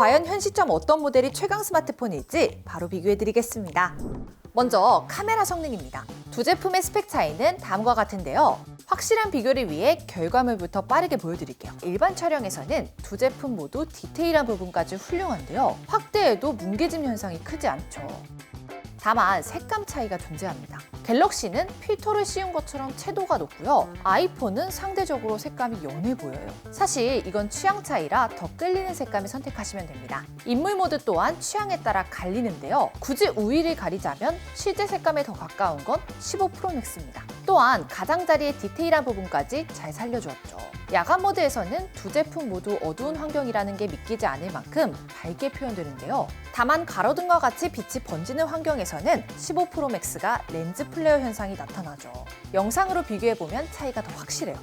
과연 현 시점 어떤 모델이 최강 스마트폰일지 바로 비교해드리겠습니다. 먼저 카메라 성능입니다. 두 제품의 스펙 차이는 다음과 같은데요. 확실한 비교를 위해 결과물부터 빠르게 보여드릴게요. 일반 촬영에서는 두 제품 모두 디테일한 부분까지 훌륭한데요. 확대해도 뭉개짐 현상이 크지 않죠. 다만 색감 차이가 존재합니다. 갤럭시는 필터를 씌운 것처럼 채도가 높고요. 아이폰은 상대적으로 색감이 연해 보여요. 사실 이건 취향 차이라 더 끌리는 색감을 선택하시면 됩니다. 인물 모드 또한 취향에 따라 갈리는데요. 굳이 우위를 가리자면 실제 색감에 더 가까운 건 15 프로 맥스입니다. 또한 가장자리의 디테일한 부분까지 잘 살려주었죠. 야간 모드에서는 두 제품 모두 어두운 환경이라는 게 믿기지 않을 만큼 밝게 표현되는데요. 다만 가로등과 같이 빛이 번지는 환경에서는 15 프로 맥스가 렌즈 플레어 현상이 나타나죠. 영상으로 비교해보면 차이가 더 확실해요.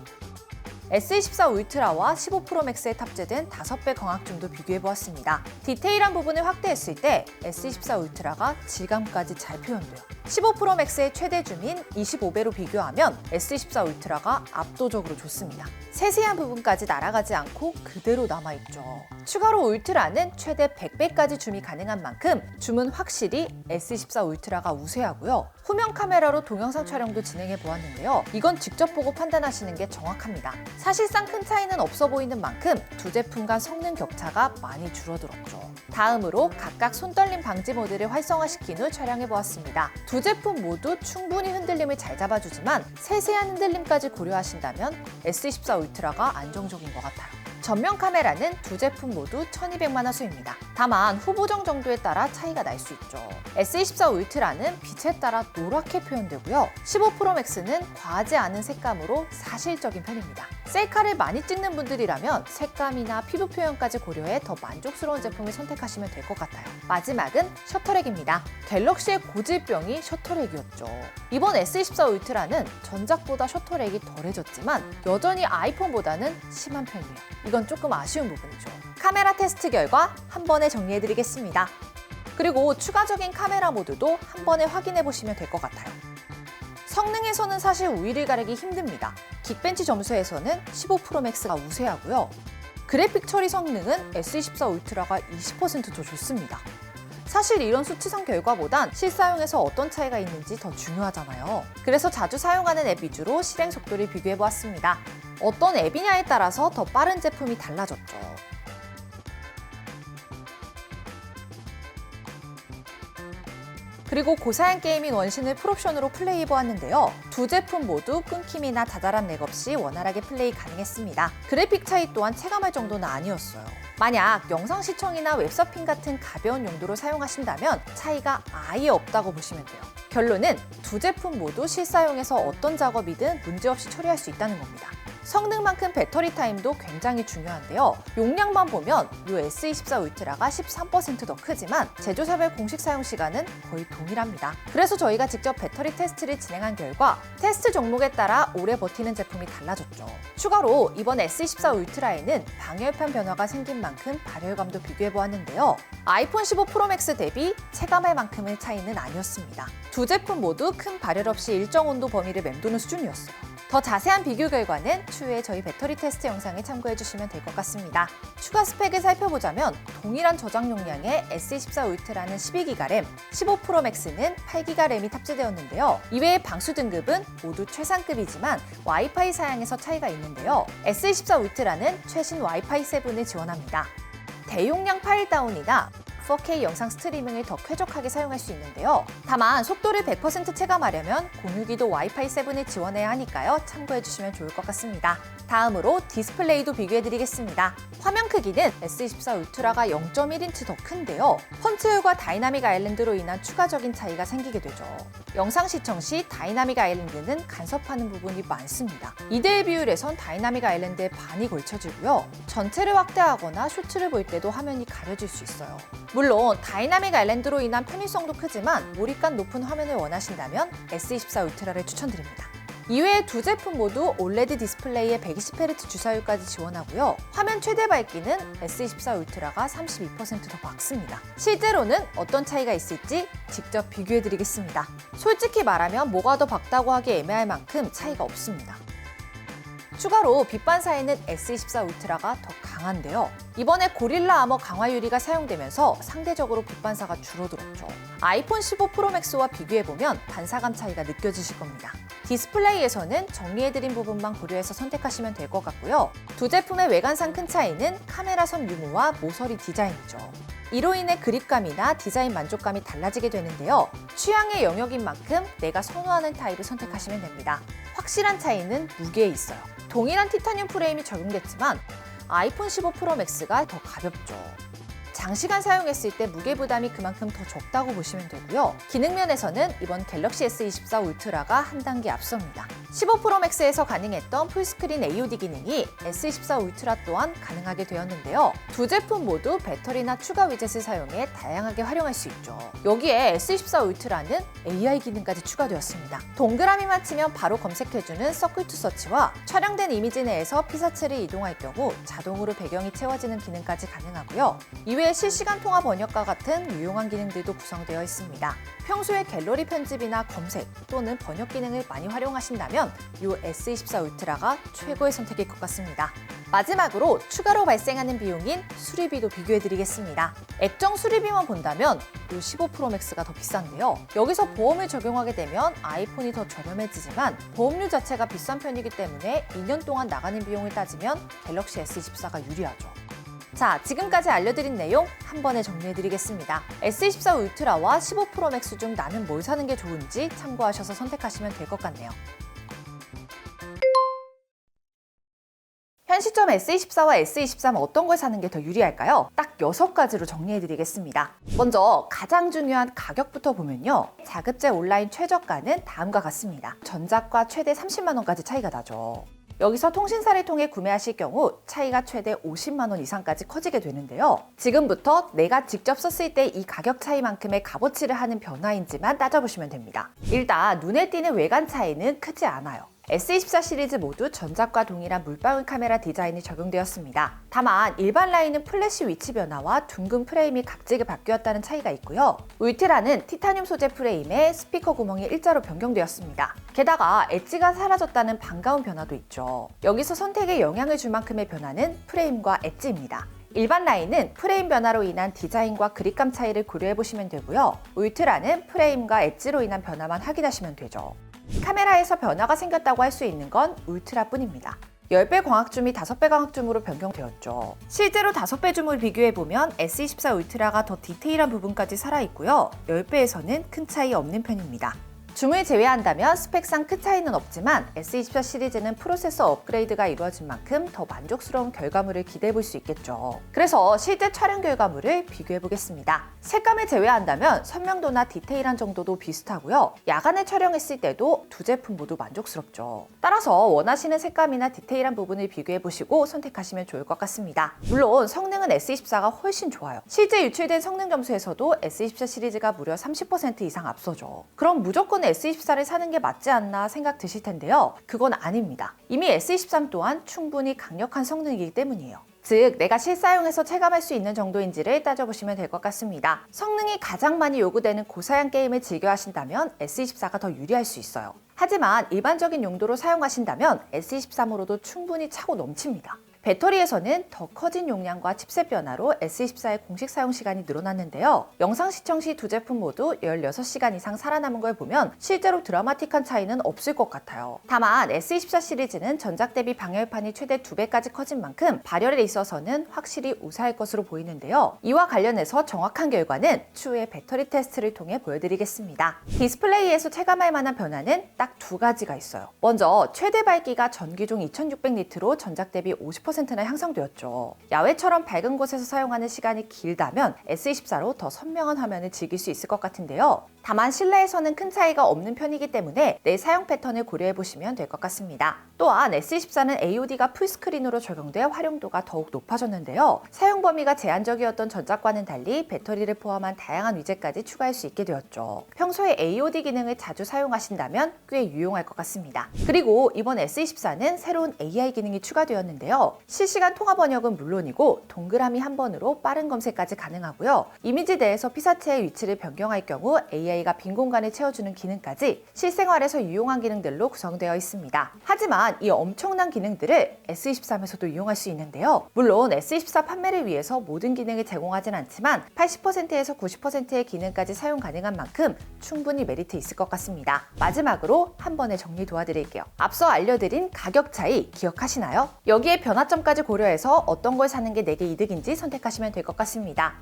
S24 울트라와 15 프로 맥스에 탑재된 5배 광학줌도 비교해보았습니다. 디테일한 부분을 확대했을 때 S24 울트라가 질감까지 잘 표현돼요. 15 프로 맥스의 최대 줌인 25배로 비교하면 S24 울트라가 압도적으로 좋습니다. 세세한 부분까지 날아가지 않고 그대로 남아있죠. 추가로 울트라는 최대 100배까지 줌이 가능한 만큼 줌은 확실히 S24 울트라가 우세하고요. 후면 카메라로 동영상 촬영도 진행해 보았는데요. 이건 직접 보고 판단하시는 게 정확합니다. 사실상 큰 차이는 없어 보이는 만큼 두 제품 간 성능 격차가 많이 줄어들었죠. 다음으로 각각 손떨림 방지 모드를 활성화시킨 후 촬영해 보았습니다. 두 제품 모두 충분히 흔들림을 잘 잡아주지만 세세한 흔들림까지 고려하신다면 S24 울트라가 안정적인 것 같아요. 전면 카메라는 두 제품 모두 1200만 화소입니다. 다만 후보정 정도에 따라 차이가 날 수 있죠. S24 울트라는 빛에 따라 노랗게 표현되고요. 15 프로 맥스는 과하지 않은 색감으로 사실적인 편입니다. 셀카를 많이 찍는 분들이라면 색감이나 피부 표현까지 고려해 더 만족스러운 제품을 선택하시면 될 것 같아요. 마지막은 셔터랙입니다. 갤럭시의 고질병이 셔터랙이었죠. 이번 S24 울트라는 전작보다 셔터랙이 덜해졌지만 여전히 아이폰보다는 심한 편이에요. 이건 조금 아쉬운 부분이죠. 카메라 테스트 결과 한 번에 정리해드리겠습니다. 그리고 추가적인 카메라 모드도 한 번에 확인해 보시면 될 것 같아요. 성능에서는 사실 우위를 가리기 힘듭니다. 긱벤치 점수에서는 15 프로 맥스가 우세하고요. 그래픽 처리 성능은 S24 울트라가 20% 더 좋습니다. 사실 이런 수치상 결과보단 실사용에서 어떤 차이가 있는지 더 중요하잖아요. 그래서 자주 사용하는 앱 위주로 실행 속도를 비교해보았습니다. 어떤 앱이냐에 따라서 더 빠른 제품이 달라졌죠. 그리고 고사양 게임인 원신을 풀옵션으로 플레이해보았는데요. 두 제품 모두 끊김이나 자잘한 렉 없이 원활하게 플레이 가능했습니다. 그래픽 차이 또한 체감할 정도는 아니었어요. 만약 영상 시청이나 웹서핑 같은 가벼운 용도로 사용하신다면 차이가 아예 없다고 보시면 돼요. 결론은 두 제품 모두 실사용에서 어떤 작업이든 문제없이 처리할 수 있다는 겁니다. 성능만큼 배터리 타임도 굉장히 중요한데요. 용량만 보면 이 S24 울트라가 13% 더 크지만 제조사별 공식 사용 시간은 거의 동일합니다. 그래서 저희가 직접 배터리 테스트를 진행한 결과 테스트 종목에 따라 오래 버티는 제품이 달라졌죠. 추가로 이번 S24 울트라에는 방열판 변화가 생긴 만큼 발열감도 비교해보았는데요. 아이폰 15 프로 맥스 대비 체감할 만큼의 차이는 아니었습니다. 두 제품 모두 큰 발열 없이 일정 온도 범위를 맴도는 수준이었어요. 더 자세한 비교 결과는 추후에 저희 배터리 테스트 영상에 참고해주시면 될 것 같습니다. 추가 스펙을 살펴보자면 동일한 저장 용량의 S24 울트라는 12기가 램, 15 프로 맥스는 8기가 램이 탑재되었는데요. 이외의 방수 등급은 모두 최상급이지만 와이파이 사양에서 차이가 있는데요. S24 울트라는 최신 와이파이 7을 지원합니다. 대용량 파일 다운이나 4K 영상 스트리밍을 더 쾌적하게 사용할 수 있는데요. 다만 속도를 100% 체감하려면 공유기도 와이파이 7을 지원해야 하니까요. 참고해주시면 좋을 것 같습니다. 다음으로 디스플레이도 비교해드리겠습니다. 화면 크기는 S24 울트라가 0.1인치 더 큰데요. 펀치홀과 다이나믹 아일랜드로 인한 추가적인 차이가 생기게 되죠. 영상 시청 시 다이나믹 아일랜드는 간섭하는 부분이 많습니다. 2대1 비율에선 다이나믹 아일랜드에 반이 걸쳐지고요. 전체를 확대하거나 쇼츠를 볼 때도 화면이 가려질 수 있어요. 물론 다이나믹 아일랜드로 인한 편의성도 크지만 몰입감 높은 화면을 원하신다면 S24 울트라를 추천드립니다. 이외에 두 제품 모두 OLED 디스플레이에 120Hz 주사율까지 지원하고요. 화면 최대 밝기는 S24 울트라가 32% 더 밝습니다. 실제로는 어떤 차이가 있을지 직접 비교해드리겠습니다. 솔직히 말하면 뭐가 더 밝다고 하기 애매할 만큼 차이가 없습니다. 추가로 빛 반사에는 S24 울트라가 더 강한데요. 이번에 고릴라 아머 강화 유리가 사용되면서 상대적으로 빛 반사가 줄어들었죠. 아이폰 15 프로 맥스와 비교해보면 반사감 차이가 느껴지실 겁니다. 디스플레이에서는 정리해드린 부분만 고려해서 선택하시면 될 것 같고요. 두 제품의 외관상 큰 차이는 카메라선 유무와 모서리 디자인이죠. 이로 인해 그립감이나 디자인 만족감이 달라지게 되는데요. 취향의 영역인 만큼 내가 선호하는 타입을 선택하시면 됩니다. 확실한 차이는 무게에 있어요. 동일한 티타늄 프레임이 적용됐지만 아이폰 15 프로 맥스가 더 가볍죠. 장시간 사용했을 때 무게 부담이 그만큼 더 적다고 보시면 되고요. 기능 면에서는 이번 갤럭시 S24 울트라가 한 단계 앞섭니다. 15 프로 맥스에서 가능했던 풀스크린 AOD 기능이 S24 울트라 또한 가능하게 되었는데요. 두 제품 모두 배터리나 추가 위젯을 사용해 다양하게 활용할 수 있죠. 여기에 S24 울트라는 AI 기능까지 추가되었습니다. 동그라미만 치면 바로 검색해주는 서클 투 서치와 촬영된 이미지 내에서 피사체를 이동할 경우 자동으로 배경이 채워지는 기능까지 가능하고요. 이외에 실시간 통화 번역과 같은 유용한 기능들도 구성되어 있습니다. 평소에 갤러리 편집이나 검색 또는 번역 기능을 많이 활용하신다면 이 S24 울트라가 최고의 선택일 것 같습니다. 마지막으로 추가로 발생하는 비용인 수리비도 비교해드리겠습니다. 액정 수리비만 본다면 이 15 프로 맥스가 더 비싼데요. 여기서 보험을 적용하게 되면 아이폰이 더 저렴해지지만 보험료 자체가 비싼 편이기 때문에 2년 동안 나가는 비용을 따지면 갤럭시 S24가 유리하죠. 자, 지금까지 알려드린 내용 한 번에 정리해드리겠습니다. S24 울트라와 15 프로 맥스 중 나는 뭘 사는 게 좋은지 참고하셔서 선택하시면 될 것 같네요. 현 시점 S24와 S23 어떤 걸 사는 게 더 유리할까요? 딱 6가지로 정리해드리겠습니다. 먼저 가장 중요한 가격부터 보면요. 자급제 온라인 최저가는 다음과 같습니다. 전작가 최대 30만 원까지 차이가 나죠. 여기서 통신사를 통해 구매하실 경우 차이가 최대 50만 원 이상까지 커지게 되는데요. 지금부터 내가 직접 썼을 때 이 가격 차이만큼의 값어치를 하는 변화인지만 따져보시면 됩니다. 일단 눈에 띄는 외관 차이는 크지 않아요. S24 시리즈 모두 전작과 동일한 물방울 카메라 디자인이 적용되었습니다. 다만 일반 라인은 플래시 위치 변화와 둥근 프레임이 각지게 바뀌었다는 차이가 있고요. 울트라는 티타늄 소재 프레임에 스피커 구멍이 일자로 변경되었습니다. 게다가 엣지가 사라졌다는 반가운 변화도 있죠. 여기서 선택에 영향을 줄 만큼의 변화는 프레임과 엣지입니다. 일반 라인은 프레임 변화로 인한 디자인과 그립감 차이를 고려해보시면 되고요. 울트라는 프레임과 엣지로 인한 변화만 확인하시면 되죠. 카메라에서 변화가 생겼다고 할 수 있는 건 울트라뿐입니다. 10배 광학 줌이 5배 광학 줌으로 변경되었죠. 실제로 5배 줌을 비교해보면 S24 울트라가 더 디테일한 부분까지 살아있고요. 10배에서는 큰 차이 없는 편입니다. 줌을 제외한다면 스펙상 큰 차이는 없지만 S24 시리즈는 프로세서 업그레이드가 이루어진 만큼 더 만족스러운 결과물을 기대해 볼 수 있겠죠. 그래서 실제 촬영 결과물을 비교해 보겠습니다. 색감을 제외한다면 선명도나 디테일한 정도도 비슷하고요. 야간에 촬영했을 때도 두 제품 모두 만족스럽죠. 따라서 원하시는 색감이나 디테일한 부분을 비교해 보시고 선택하시면 좋을 것 같습니다. 물론 성능은 S24가 훨씬 좋아요. 실제 유출된 성능 점수에서도 S24 시리즈가 무려 30% 이상 앞서죠. 그럼 무조건 S24를 사는 게 맞지 않나 생각 드실 텐데요. 그건 아닙니다. 이미 S23 또한 충분히 강력한 성능이기 때문이에요. 즉, 내가 실사용해서 체감할 수 있는 정도인지를 따져보시면 될 것 같습니다. 성능이 가장 많이 요구되는 고사양 게임을 즐겨 하신다면 S24가 더 유리할 수 있어요. 하지만 일반적인 용도로 사용하신다면 S23으로도 충분히 차고 넘칩니다. 배터리에서는 더 커진 용량과 칩셋 변화로 S24의 공식 사용 시간이 늘어났는데요. 영상 시청 시 두 제품 모두 16시간 이상 살아남은 걸 보면 실제로 드라마틱한 차이는 없을 것 같아요. 다만 S24 시리즈는 전작 대비 방열판이 최대 2배까지 커진 만큼 발열에 있어서는 확실히 우세할 것으로 보이는데요. 이와 관련해서 정확한 결과는 추후에 배터리 테스트를 통해 보여드리겠습니다. 디스플레이에서 체감할 만한 변화는 딱 2가지가 있어요. 먼저 최대 밝기가 전기종 2600니트로 전작 대비 50%나 향상되었죠. 야외처럼 밝은 곳에서 사용하는 시간이 길다면 S24로 더 선명한 화면을 즐길 수 있을 것 같은데요. 다만 실내에서는 큰 차이가 없는 편이기 때문에 내 사용 패턴을 고려해보시면 될 것 같습니다. 또한 S24는 AOD가 풀스크린으로 적용돼 활용도가 더욱 높아졌는데요. 사용 범위가 제한적이었던 전작과는 달리 배터리를 포함한 다양한 위젯까지 추가할 수 있게 되었죠. 평소에 AOD 기능을 자주 사용하신다면 꽤 유용할 것 같습니다. 그리고 이번 S24는 새로운 AI 기능이 추가되었는데요. 실시간 통화 번역은 물론이고 동그라미 한 번으로 빠른 검색까지 가능하고요. 이미지 내에서 피사체의 위치를 변경할 경우 AI 디스플레이가 빈 공간을 채워주는 기능까지 실생활에서 유용한 기능들로 구성되어 있습니다. 하지만 이 엄청난 기능들을 S23에서도 이용할 수 있는데요. 물론 S24 판매를 위해서 모든 기능을 제공하진 않지만 80%에서 90%의 기능까지 사용 가능한 만큼 충분히 메리트 있을 것 같습니다. 마지막으로 한 번에 정리 도와드릴게요. 앞서 알려드린 가격 차이 기억하시나요? 여기에 변화점까지 고려해서 어떤 걸 사는 게 내게 이득인지 선택하시면 될 것 같습니다.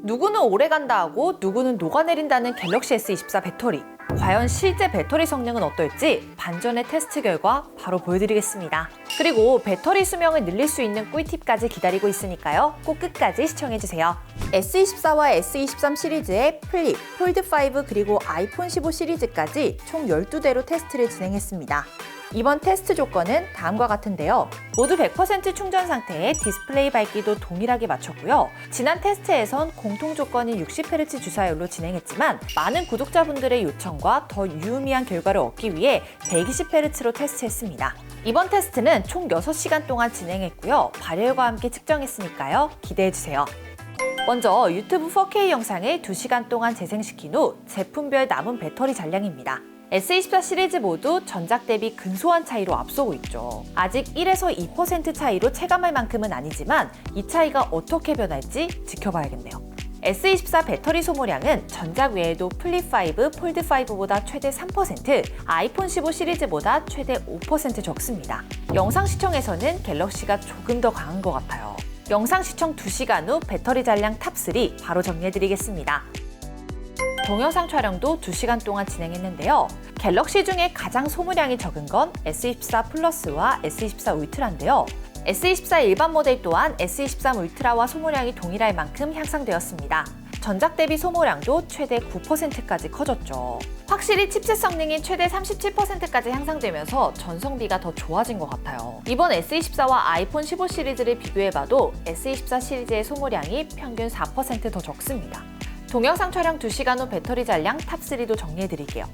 누구는 오래 간다 하고 누구는 녹아내린다는 갤럭시 S24 배터리. 과연 실제 배터리 성능은 어떨지 반전의 테스트 결과 바로 보여드리겠습니다. 그리고 배터리 수명을 늘릴 수 있는 꿀팁까지 기다리고 있으니까요. 꼭 끝까지 시청해주세요. S24와 S23 시리즈의 플립, 폴드5 그리고 아이폰 15 시리즈까지 총 12대로 테스트를 진행했습니다. 이번 테스트 조건은 다음과 같은데요. 모두 100% 충전 상태에 디스플레이 밝기도 동일하게 맞췄고요. 지난 테스트에선 공통 조건인 60Hz 주사율로 진행했지만 많은 구독자분들의 요청과 더 유의미한 결과를 얻기 위해 120Hz로 테스트했습니다. 이번 테스트는 총 6시간 동안 진행했고요. 발열과 함께 측정했으니까요. 기대해주세요. 먼저 유튜브 4K 영상을 2시간 동안 재생시킨 후 제품별 남은 배터리 잔량입니다. S24 시리즈 모두 전작 대비 근소한 차이로 앞서고 있죠. 아직 1에서 2% 차이로 체감할 만큼은 아니지만 이 차이가 어떻게 변할지 지켜봐야겠네요. S24 배터리 소모량은 전작 외에도 플립5, 폴드5보다 최대 3%, 아이폰 15 시리즈보다 최대 5% 적습니다. 영상 시청에서는 갤럭시가 조금 더 강한 것 같아요. 영상 시청 2시간 후 배터리 잔량 탑3 바로 정리해드리겠습니다. 동영상 촬영도 2시간 동안 진행했는데요. 갤럭시 중에 가장 소모량이 적은 건 S24 플러스와 S24 울트라인데요. S24 일반 모델 또한 S23 울트라와 소모량이 동일할 만큼 향상되었습니다. 전작 대비 소모량도 최대 9%까지 커졌죠. 확실히 칩셋 성능이 최대 37%까지 향상되면서 전성비가 더 좋아진 것 같아요. 이번 S24와 아이폰 15 시리즈를 비교해봐도 S24 시리즈의 소모량이 평균 4% 더 적습니다. 동영상 촬영 2시간 후 배터리 잔량 탑3도 정리해드릴게요.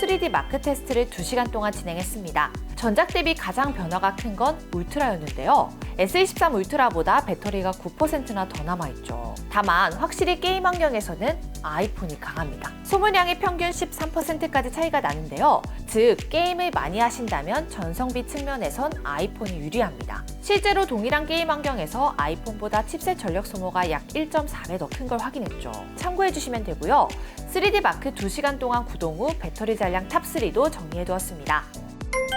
3D 마크 테스트를 2시간 동안 진행했습니다. 전작 대비 가장 변화가 큰 건 울트라였는데요. S23 울트라보다 배터리가 9%나 더 남아있죠. 다만 확실히 게임 환경에서는 아이폰이 강합니다. 소모량이 평균 13%까지 차이가 나는데요. 즉 게임을 많이 하신다면 전성비 측면에선 아이폰이 유리합니다. 실제로 동일한 게임 환경에서 아이폰보다 칩셋 전력 소모가 약 1.4배 더 큰 걸 확인했죠. 참고해주시면 되고요. 3D 마크 2시간 동안 구동 후 배터리 잔량 탑3도 정리해두었습니다.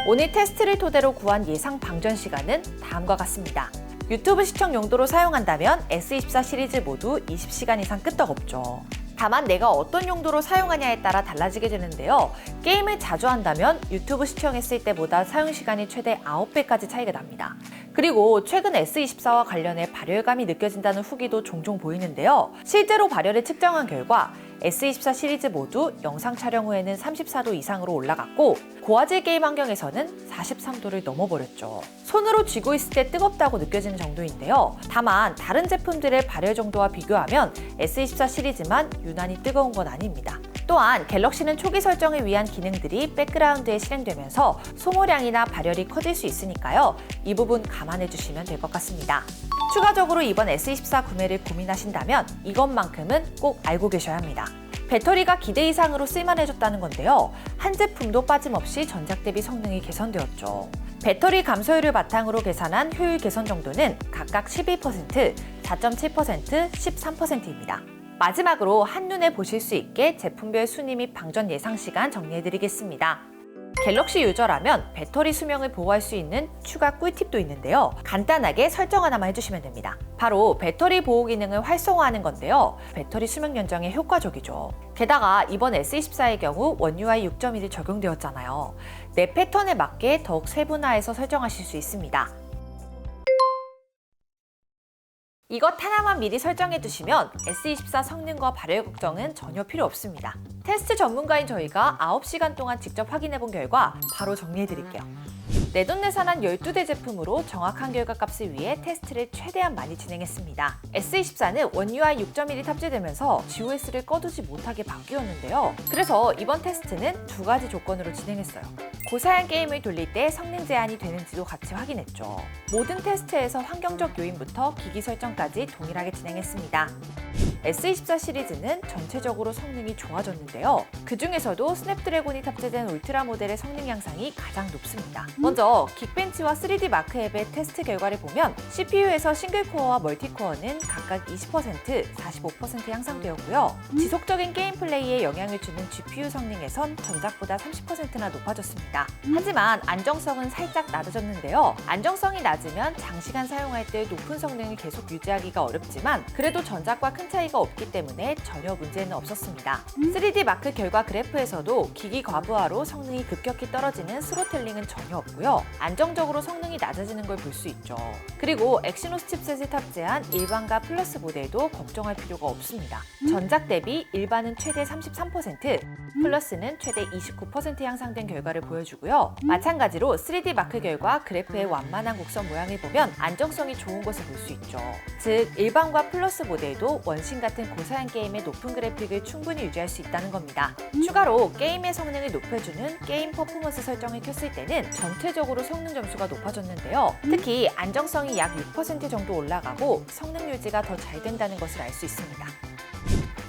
오늘 테스트를 토대로 구한 예상 방전 시간은 다음과 같습니다. 유튜브 시청 용도로 사용한다면 S24 시리즈 모두 20시간 이상 끄떡없죠. 다만 내가 어떤 용도로 사용하냐에 따라 달라지게 되는데요. 게임을 자주 한다면 유튜브 시청했을 때보다 사용시간이 최대 9배까지 차이가 납니다. 그리고 최근 S24와 관련해 발열감이 느껴진다는 후기도 종종 보이는데요. 실제로 발열을 측정한 결과 S24 시리즈 모두 영상 촬영 후에는 34도 이상으로 올라갔고 고화질 게임 환경에서는 43도를 넘어버렸죠. 손으로 쥐고 있을 때 뜨겁다고 느껴지는 정도인데요. 다만 다른 제품들의 발열 정도와 비교하면 S24 시리즈만 유난히 뜨거운 건 아닙니다. 또한 갤럭시는 초기 설정을 위한 기능들이 백그라운드에 실행되면서 소모량이나 발열이 커질 수 있으니까요. 이 부분 감안해 주시면 될 것 같습니다. 추가적으로 이번 S24 구매를 고민하신다면 이것만큼은 꼭 알고 계셔야 합니다. 배터리가 기대 이상으로 쓸만해졌다는 건데요. 한 제품도 빠짐없이 전작 대비 성능이 개선되었죠. 배터리 감소율을 바탕으로 계산한 효율 개선 정도는 각각 12%, 4.7%, 13%입니다. 마지막으로 한눈에 보실 수 있게 제품별 순위 및 방전 예상 시간 정리해드리겠습니다. 갤럭시 유저라면 배터리 수명을 보호할 수 있는 추가 꿀팁도 있는데요. 간단하게 설정 하나만 해주시면 됩니다. 바로 배터리 보호 기능을 활성화하는 건데요. 배터리 수명 연장에 효과적이죠. 게다가 이번 S24의 경우 원 UI 6.1이 적용되었잖아요. 내 패턴에 맞게 더욱 세분화해서 설정하실 수 있습니다. 이것 하나만 미리 설정해 두시면 S24 성능과 발열 걱정은 전혀 필요 없습니다. 테스트 전문가인 저희가 9시간 동안 직접 확인해 본 결과 바로 정리해 드릴게요. 내돈내산한 12대 제품으로 정확한 결과값을 위해 테스트를 최대한 많이 진행했습니다. S24는 원 UI 6.1이 탑재되면서 GOS를 꺼두지 못하게 바뀌었는데요. 그래서 이번 테스트는 2가지 조건으로 진행했어요. 고사양 게임을 돌릴 때 성능 제한이 되는지도 같이 확인했죠. 모든 테스트에서 환경적 요인부터 기기 설정까지 동일하게 진행했습니다. S24 시리즈는 전체적으로 성능이 좋아졌는데요. 그 중에서도 스냅드래곤이 탑재된 울트라 모델의 성능 향상이 가장 높습니다. 먼저 긱벤치와 3D 마크 앱의 테스트 결과를 보면 CPU에서 싱글코어와 멀티코어는 각각 20%, 45% 향상되었고요. 지속적인 게임 플레이에 영향을 주는 GPU 성능에선 전작보다 30%나 높아졌습니다. 하지만 안정성은 살짝 낮아졌는데요. 안정성이 낮으면 장시간 사용할 때 높은 성능을 계속 유지하기가 어렵지만 그래도 전작과 큰 차이가 없기 때문에 전혀 문제는 없었습니다. 3D 마크 결과 그래프에서도 기기 과부하로 성능이 급격히 떨어지는 스로틀링은 전혀 없고요. 안정적으로 성능이 낮아지는 걸 볼 수 있죠. 그리고 엑시노스 칩셋을 탑재한 일반과 플러스 모델도 걱정할 필요가 없습니다. 전작 대비 일반은 최대 33%, 플러스는 최대 29% 향상된 결과를 보여주고요. 마찬가지로 3D 마크 결과 그래프의 완만한 곡선 모양을 보면 안정성이 좋은 것을 볼 수 있죠. 즉 일반과 플러스 모델도 원신 같은 고사양 게임의 높은 그래픽을 충분히 유지할 수 있다는 겁니다. 추가로 게임의 성능을 높여주는 게임 퍼포먼스 설정을 켰을 때는 전체적으로 성능 점수가 높아졌는데요. 특히 안정성이 약 6% 정도 올라가고 성능 유지가 더 잘 된다는 것을 알 수 있습니다.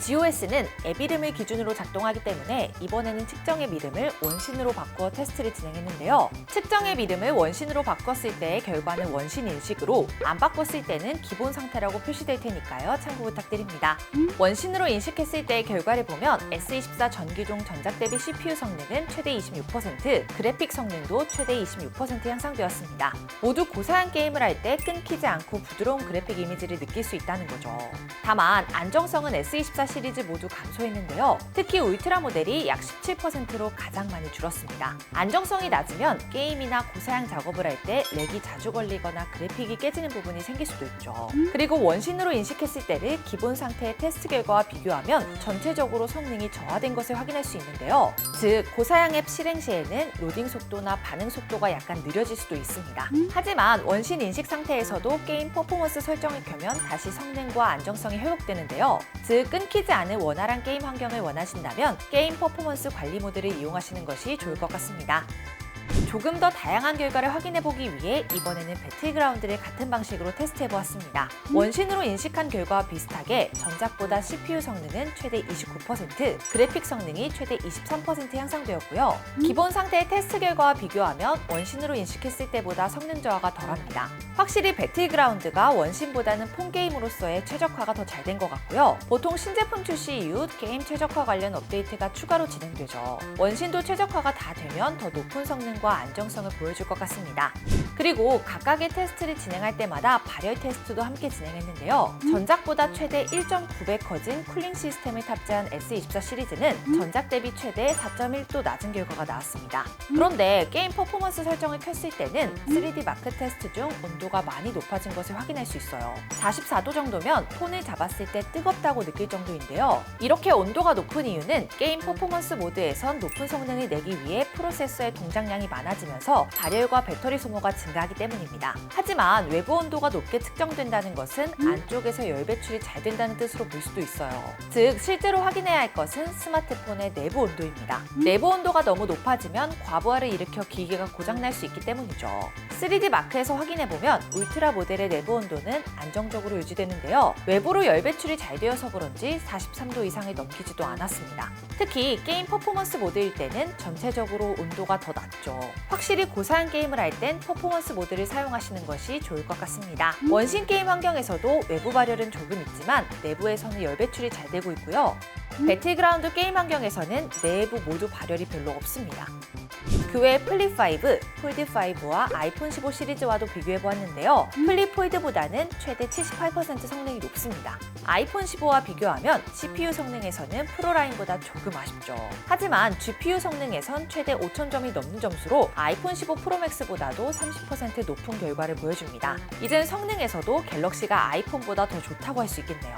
GOS는 앱 이름을 기준으로 작동하기 때문에 이번에는 측정 앱 이름을 원신으로 바꾸어 테스트를 진행했는데요. 측정 앱 이름을 원신으로 바꿨을 때의 결과는 원신 인식으로, 안 바꿨을 때는 기본 상태라고 표시될 테니까요. 참고 부탁드립니다. 원신으로 인식했을 때의 결과를 보면 S24 전기종 전작 대비 CPU 성능은 최대 26%, 그래픽 성능도 최대 26% 향상되었습니다. 모두 고사양 게임을 할 때 끊기지 않고 부드러운 그래픽 이미지를 느낄 수 있다는 거죠. 다만 안정성은 S24 시리즈 모두 감소했는데요. 특히 울트라 모델이 약 17%로 가장 많이 줄었습니다. 안정성이 낮으면 게임이나 고사양 작업을 할 때 렉이 자주 걸리거나 그래픽이 깨지는 부분이 생길 수도 있죠. 그리고 원신으로 인식했을 때를 기본 상태의 테스트 결과와 비교하면 전체적으로 성능이 저하된 것을 확인할 수 있는데요. 즉 고사양 앱 실행 시에는 로딩 속도나 반응 속도가 약간 느려질 수도 있습니다. 하지만 원신 인식 상태에서도 게임 퍼포먼스 설정을 켜면 다시 성능과 안정성이 회복되는데요. 즉 끊기지 않은 원활한 게임 환경을 원하신다면 게임 퍼포먼스 관리 모드를 이용하시는 것이 좋을 것 같습니다. 조금 더 다양한 결과를 확인해보기 위해 이번에는 배틀그라운드를 같은 방식으로 테스트해보았습니다. 원신으로 인식한 결과와 비슷하게 전작보다 CPU 성능은 최대 29%, 그래픽 성능이 최대 23% 향상되었고요. 기본 상태의 테스트 결과와 비교하면 원신으로 인식했을 때보다 성능 저하가 덜합니다. 확실히 배틀그라운드가 원신보다는 폰게임으로서의 최적화가 더 잘 된 것 같고요. 보통 신제품 출시 이후 게임 최적화 관련 업데이트가 추가로 진행되죠. 원신도 최적화가 다 되면 더 높은 성능과 안정성을 보여줄 것 같습니다. 그리고 각각의 테스트를 진행할 때마다 발열 테스트도 함께 진행했는데요. 전작보다 최대 1.9배 커진 쿨링 시스템을 탑재한 S24 시리즈는 전작 대비 최대 4.1도 낮은 결과가 나왔습니다. 그런데 게임 퍼포먼스 설정을 켰을 때는 3D 마크 테스트 중 온도가 많이 높아진 것을 확인할 수 있어요. 44도 정도면 폰을 잡았을 때 뜨겁다고 느낄 정도인데요. 이렇게 온도가 높은 이유는 게임 퍼포먼스 모드에선 높은 성능을 내기 위해 프로세서의 동작량이 많아지면서 발열과 배터리 소모가 증가하기 때문입니다. 하지만 외부 온도가 높게 측정된다는 것은 안쪽에서 열 배출이 잘 된다는 뜻으로 볼 수도 있어요. 즉 실제로 확인해야 할 것은 스마트폰의 내부 온도입니다. 내부 온도가 너무 높아지면 과부하를 일으켜 기기가 고장날 수 있기 때문이죠. 3D 마크에서 확인해보면 울트라 모델의 내부 온도는 안정적으로 유지되는데요. 외부로 열 배출이 잘 되어서 그런지 43도 이상을 넘기지도 않았습니다. 특히 게임 퍼포먼스 모드일 때는 전체적으로 온도가 더 낮죠. 확실히 고사양 게임을 할 땐 퍼포먼스 모드를 사용하시는 것이 좋을 것 같습니다. 원신 게임 환경에서도 외부 발열은 조금 있지만 내부에서는 열 배출이 잘 되고 있고요. 배틀그라운드 게임 환경에서는 내부 모두 발열이 별로 없습니다. 그 외 플립5, 폴드5와 아이폰 15 시리즈와도 비교해보았는데요. 플립 폴드보다는 최대 78% 성능이 높습니다. 아이폰 15와 비교하면 CPU 성능에서는 프로라인보다 조금 아쉽죠. 하지만 GPU 성능에선 최대 5000점이 넘는 점수로 아이폰 15 프로맥스보다도 30% 높은 결과를 보여줍니다. 이젠 성능에서도 갤럭시가 아이폰보다 더 좋다고 할 수 있겠네요.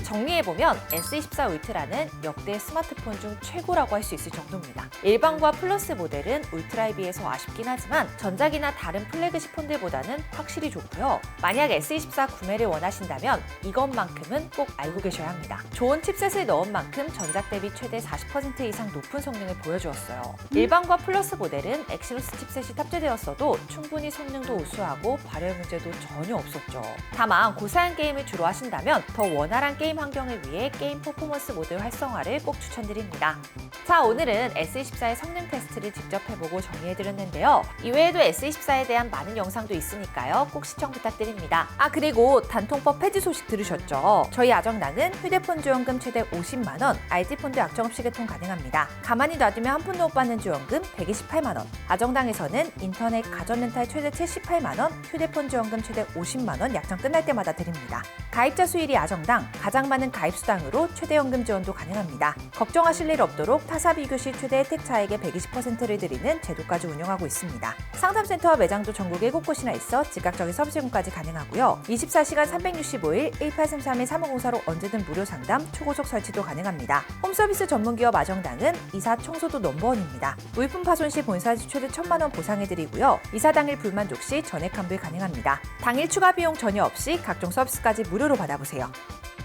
정리해보면 S24 울트라는 역대 스마트폰 중 최고라고 할 수 있을 정도입니다. 일반과 플러스 모델은 울트라에 비해서 아쉽긴 하지만 전작이나 다른 플래그십 폰들보다는 확실히 좋고요. 만약 S24 구매를 원하신다면 이것만큼은 꼭 알고 계셔야 합니다. 좋은 칩셋을 넣은 만큼 전작 대비 최대 40% 이상 높은 성능을 보여주었어요. 일반과 플러스 모델은 엑시노스 칩셋이 탑재되었어도 충분히 성능도 우수하고 발열 문제도 전혀 없었죠. 다만 고사양 게임을 주로 하신다면 더 원활한 게임 환경을 위해 게임 퍼포먼스 모드 활성화를 꼭 추천드립니다. 자, 오늘은 S24의 성능 테스트를 직접 해보고 정리해드렸는데요. 이외에도 S24에 대한 많은 영상도 있으니까요. 꼭 시청 부탁드립니다. 그리고 단통법 폐지 소식 들으셨죠? 저희 아정당은 휴대폰 지원금 최대 50만 원, RG폰도 약정 없이 개통 가능합니다. 가만히 놔두면 한 푼도 못 받는 지원금 128만 원, 아정당에서는 인터넷 가전 렌탈 최대 78만 원, 휴대폰 지원금 최대 50만 원 약정 끝날 때마다 드립니다. 가입자 수일이 아정당, 가장 많은 가입 수당으로 최대 연금 지원도 가능합니다. 걱정하실 일 없도록 타사 비교 시 최대 혜택 차액의 120%를 드리는 제도까지 운영하고 있습니다. 상담센터와 매장도 전국 7곳이나 있어 즉각적인 서비스 제공까지 가능하고요. 24시간 365일 1833-3504로 언제든 무료 상담, 초고속 설치도 가능합니다. 홈서비스 전문기업 아정당은 이사 청소도 넘버원입니다. 물품 파손 시 본사 시 최대 1,000만 원 보상해드리고요. 이사 당일 불만족 시 전액 환불 가능합니다. 당일 추가 비용 전혀 없이 각종 서비스까지 무료로 받아보세요.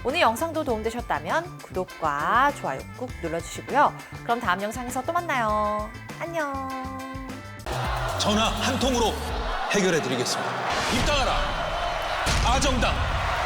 오늘 영상도 도움되셨다면 구독과 좋아요 꾹 눌러주시고요. 그럼 다음 영상에서 또 만나요. 안녕. 전화 한 통으로 해결해 드리겠습니다. 입당하라. 아정당.